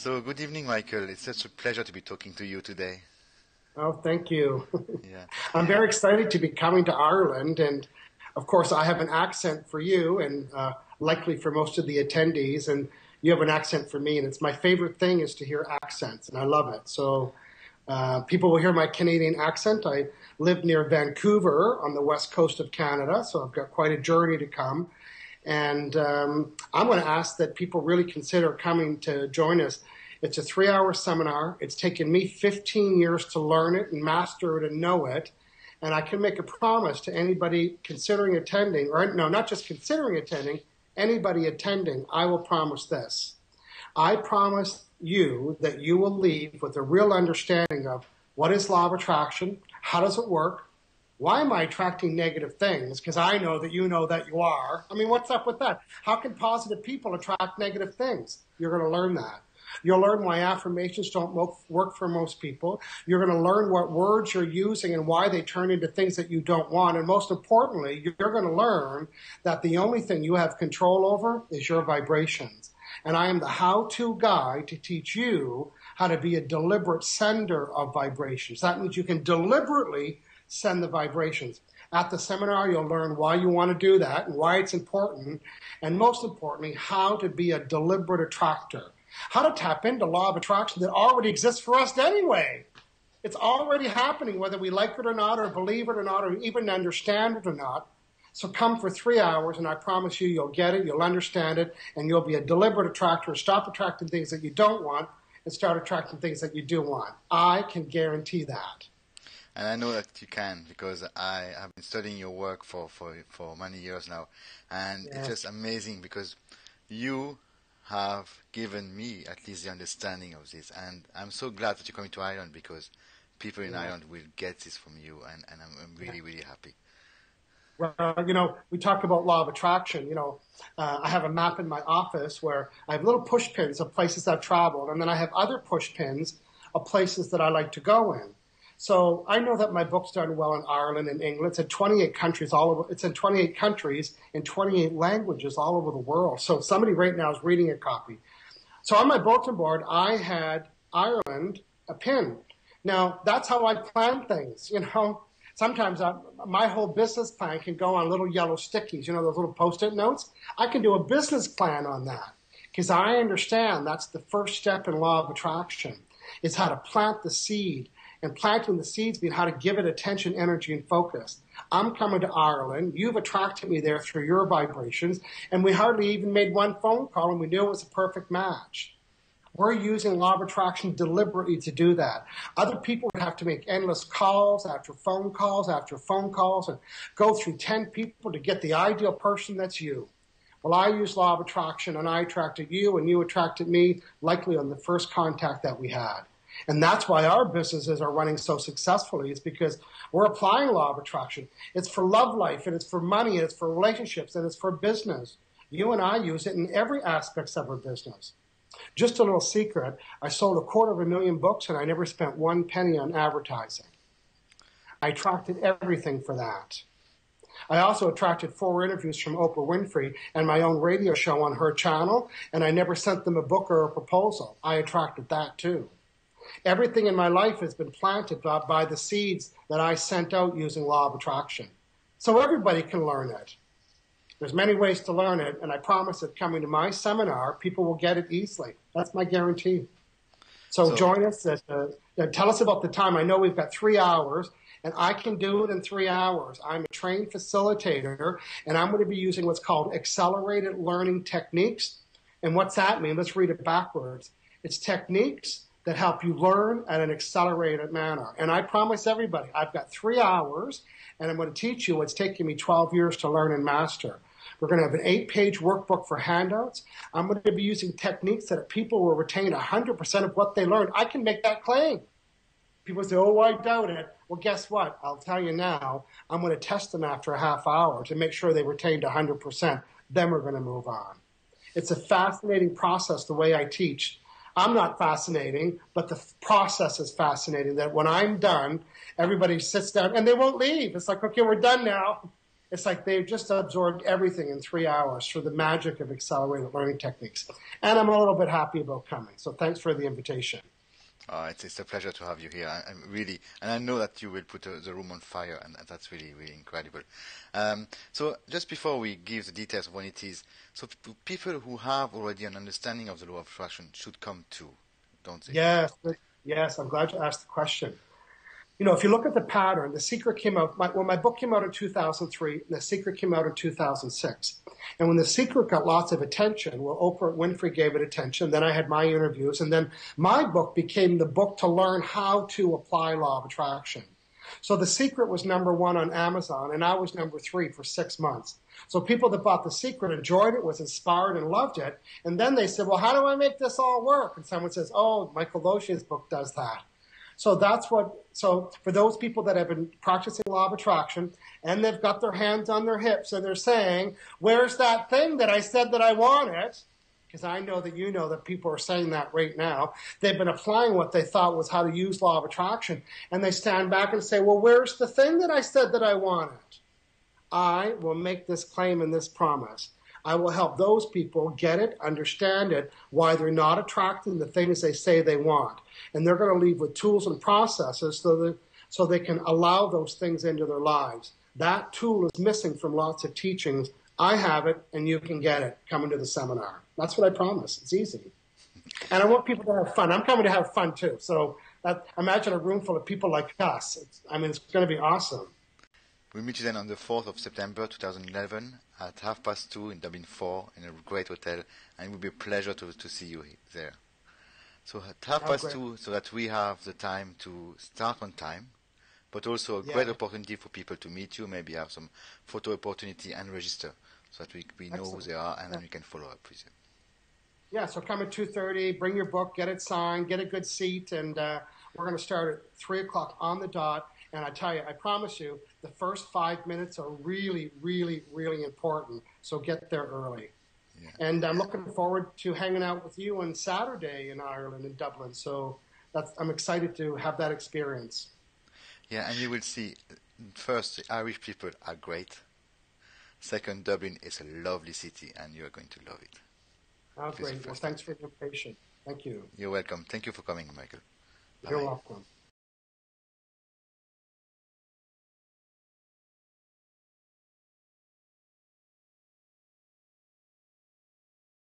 So, good evening, Michael. It's such a pleasure to be talking to you today. Oh, thank you. Yeah. I'm very excited to be coming to Ireland. And of course, I have an accent for you and likely for most of the attendees. And you have an accent for me. And it's my favorite thing is to hear accents. And I love it. So people will hear my Canadian accent. I live near Vancouver on the west coast of Canada. So I've got quite a journey to come. And I'm going to ask that people really consider coming to join us. It's a 3-hour seminar. It's taken me 15 years to learn it and master it and know it. And I can make a promise to anybody considering attending, or no, not just considering attending, anybody attending, I will promise this. I promise you that you will leave with a real understanding of what is law of attraction, how does it work, why am I attracting negative things? Because I know that you are. I mean, what's up with that? How can positive people attract negative things? You're going to learn that. You'll learn why affirmations don't work for most people. You're going to learn what words you're using and why they turn into things that you don't want. And most importantly, you're going to learn that the only thing you have control over is your vibrations. And I am the how-to guide to teach you how to be a deliberate sender of vibrations. That means you can deliberately send the vibrations. At the seminar, you'll learn why you want to do that and why it's important. And most importantly, how to be a deliberate attractor. How to tap into law of attraction that already exists for us anyway. It's already happening, whether we like it or not, or believe it or not, or even understand it or not. So come for 3 hours, and I promise you, you'll get it, you'll understand it, and you'll be a deliberate attractor. Stop attracting things that you don't want and start attracting things that you do want. I can guarantee that. And I know that you can because I have been studying your work for many years now. And It's just amazing because you have given me at least the understanding of this. And I'm so glad that you're coming to Ireland because people in Ireland will get this from you. And I'm really, really happy. Well, we talk about law of attraction. I have a map in my office where I have little push pins of places I've traveled. And then I have other push pins of places that I like to go in. So I know that my book's done well in Ireland and England. It's in 28 countries It's in 28 countries in 28 languages all over the world. So somebody right now is reading a copy. So on my bulletin board, I had Ireland a pin. Now that's how I plan things. Sometimes my whole business plan can go on little yellow stickies. Those little Post-it notes. I can do a business plan on that because I understand that's the first step in law of attraction. It's how to plant the seed. And planting the seeds means how to give it attention, energy, and focus. I'm coming to Ireland. You've attracted me there through your vibrations. And we hardly even made one phone call, and we knew it was a perfect match. We're using law of attraction deliberately to do that. Other people would have to make endless calls after phone calls after phone calls and go through 10 people to get the ideal person that's you. Well, I use law of attraction, and I attracted you, and you attracted me likely on the first contact that we had. And that's why our businesses are running so successfully. It's because we're applying law of attraction. It's for love life, and it's for money, and it's for relationships, and it's for business. You and I use it in every aspect of our business. Just a little secret, I sold 250,000 books, and I never spent one penny on advertising. I attracted everything for that. I also attracted 4 interviews from Oprah Winfrey and my own radio show on her channel, and I never sent them a book or a proposal. I attracted that too. Everything in my life has been planted by the seeds that I sent out using law of attraction. So everybody can learn it. There's many ways to learn it, and I promise that coming to my seminar, people will get it easily. That's my guarantee. So join us. Tell us about the time. I know we've got 3 hours, and I can do it in 3 hours. I'm a trained facilitator, and I'm going to be using what's called accelerated learning techniques. And what's that mean? Let's read it backwards. It's techniques that help you learn at an accelerated manner. And I promise everybody, I've got 3 hours, and I'm going to teach you what's taken me 12 years to learn and master. We're going to have an 8-page workbook for handouts. I'm going to be using techniques that people will retain 100% of what they learned. I can make that claim. People say, oh, I doubt it. Well, guess what? I'll tell you now. I'm going to test them after a half hour to make sure they retained 100%. Then we're going to move on. It's a fascinating process, the way I teach. I'm not fascinating, but the process is fascinating, that when I'm done, everybody sits down and they won't leave. It's like, okay, we're done now. It's like they've just absorbed everything in 3 hours through the magic of accelerated learning techniques. And I'm a little bit happy about coming. So thanks for the invitation. It's a pleasure to have you here. I'm really, and I know that you will put the room on fire, and that's really, really incredible. So just before we give the details of when it is, so people who have already an understanding of the law of attraction should come too, don't they? Yes, yes. I'm glad you asked the question. You know, if you look at the pattern, The Secret came out, when my book came out in 2003, The Secret came out in 2006. And when The Secret got lots of attention, well, Oprah Winfrey gave it attention. Then I had my interviews. And then my book became the book to learn how to apply law of attraction. So The Secret was #1 on Amazon, and I was #3 for 6 months. So people that bought The Secret enjoyed it, was inspired, and loved it. And then they said, well, how do I make this all work? And someone says, oh, Michael Loshia's book does that. So so for those people that have been practicing law of attraction and they've got their hands on their hips and they're saying, where's that thing that I said that I wanted? Because I know that you know that people are saying that right now. They've been applying what they thought was how to use law of attraction. And they stand back and say, well, where's the thing that I said that I wanted? I will make this claim and this promise. I will help those people get it, understand it, why they're not attracting the things they say they want. And they're going to leave with tools and processes so they can allow those things into their lives. That tool is missing from lots of teachings. I have it, and you can get it coming to the seminar. That's what I promise. It's easy. And I want people to have fun. I'm coming to have fun, too. So imagine a room full of people like us. It's going to be awesome. We meet you then on the 4th of September 2011 at 2:30 in Dublin 4 in a great hotel, and it will be a pleasure to see you there. So at 2:30 so that we have the time to start on time, but also a great opportunity for people to meet you, maybe have some photo opportunity and register so that we know who they are, and then we can follow up with you. Yeah, so come at 2:30, bring your book, get it signed, get a good seat, and we're going to start at 3 o'clock on the dot. And I tell you, I promise you, the first 5 minutes are really, really, really important. So get there early. Yeah. And I'm looking forward to hanging out with you on Saturday in Ireland, in Dublin. So I'm excited to have that experience. Yeah, and you will see, first, the Irish people are great. Second, Dublin is a lovely city, and you are going to love it. Oh, great. Well, thanks for your patience. Thank you. You're welcome. Thank you for coming, Michael. You're welcome.